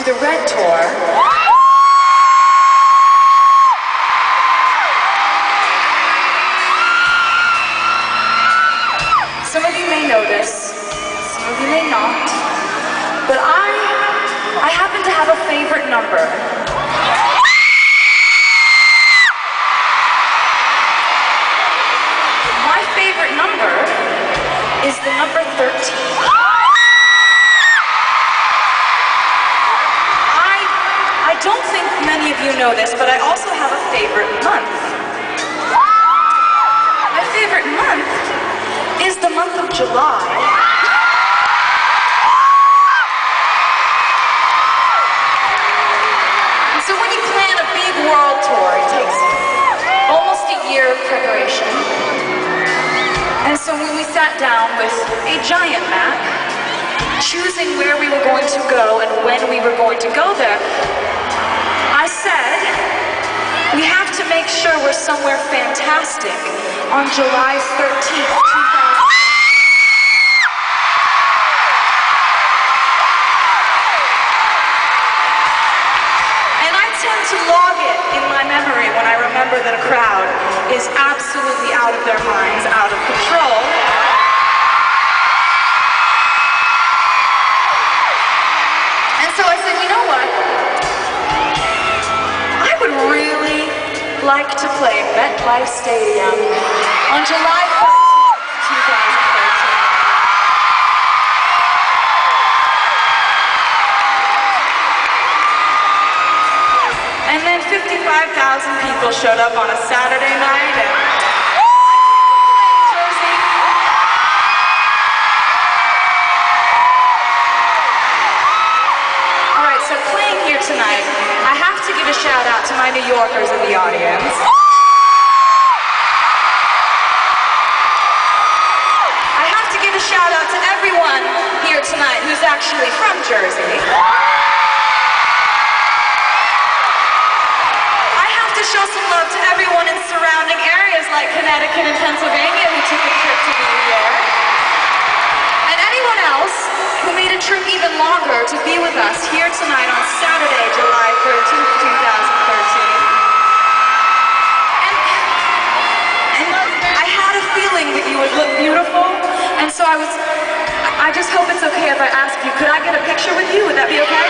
the Red Tour. Some of you may know this, some of you may not, but I happen to have a favorite number. My favorite number is the number 13. I don't think many of you know this, but I also have a favorite month. My favorite month is the month of July. And so when you plan a big world tour, it takes almost a year of preparation. And so when we sat down with a giant map, choosing where we were going to go and when we were going to go there, I said, we have to make sure we're somewhere fantastic on July 13th, 2000. And I tend to log it in my memory when I remember that a crowd is absolutely out of their minds, out of control. And so I said, you know what? I would really like to play MetLife Stadium on July 14th, 2013. And then 55,000 people showed up on a Saturday night and so playing here tonight, I have to give a shout out to my New Yorkers in the audience. I have to give a shout out to everyone here tonight who's actually from Jersey. I have to show some love to everyone in surrounding areas like Connecticut and Pennsylvania who took a trip to be here. And anyone else who made a trip even longer to be with us here tonight on Saturday, July 13th, 2013. And I had a feeling that you would look beautiful, and so I just hope it's okay if I ask you, could I get a picture with you? Would that be okay?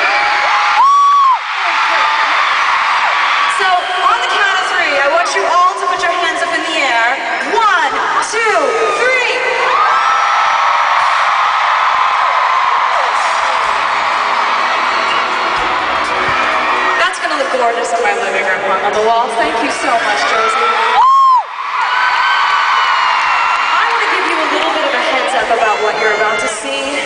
So, on the count of three, I want you all to put your hands up in the air. 1, 2, 3. Gorgeous in my living room hung on the wall. Thank you so much, Josie. I want to give you a little bit of a heads up about what you're about to see.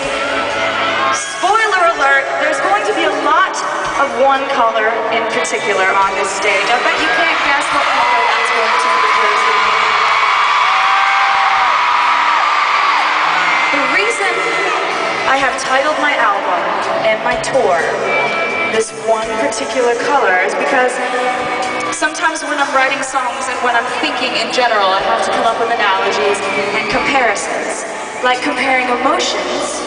Spoiler alert, there's going to be a lot of one color in particular on this stage. I bet you can't guess what color that's going to be, Josie. The reason I have titled my album and my tour this one particular color is because sometimes when I'm writing songs and when I'm thinking in general, I have to come up with analogies and comparisons, like comparing emotions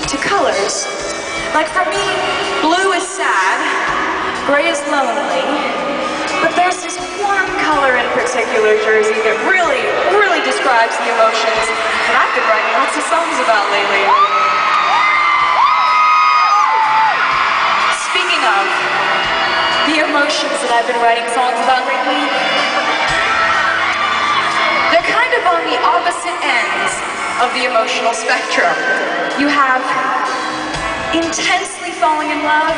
to colors. Like for me, blue is sad, gray is lonely, but there's this one color in particular, Jersey, that really, really describes the emotions that I've been writing lots of songs about lately. Of the emotions that I've been writing songs about lately, they're kind of on the opposite ends of the emotional spectrum. You have intensely falling in love,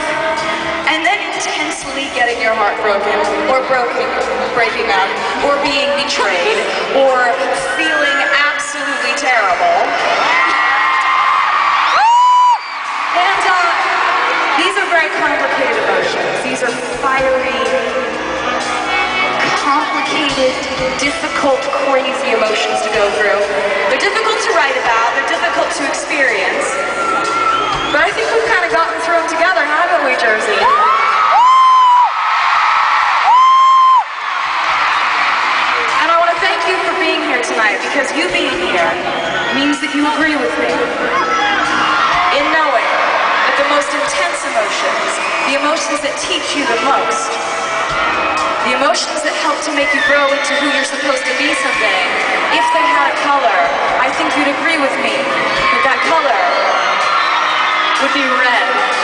and then intensely getting your heart broken, or breaking up, or being betrayed, or feeling absolutely terrible. These are very complicated emotions. These are fiery, complicated, difficult, crazy emotions to go through. They're difficult to write about, they're difficult to experience. But I think we've kind of gotten through them together, haven't we, Jersey? And I want to thank you for being here tonight, because you being here means that you agree with me in knowing that the most intense emotions, the emotions that teach you the most, the emotions that help to make you grow into who you're supposed to be someday. If they had a color, I think you'd agree with me that that color would be red.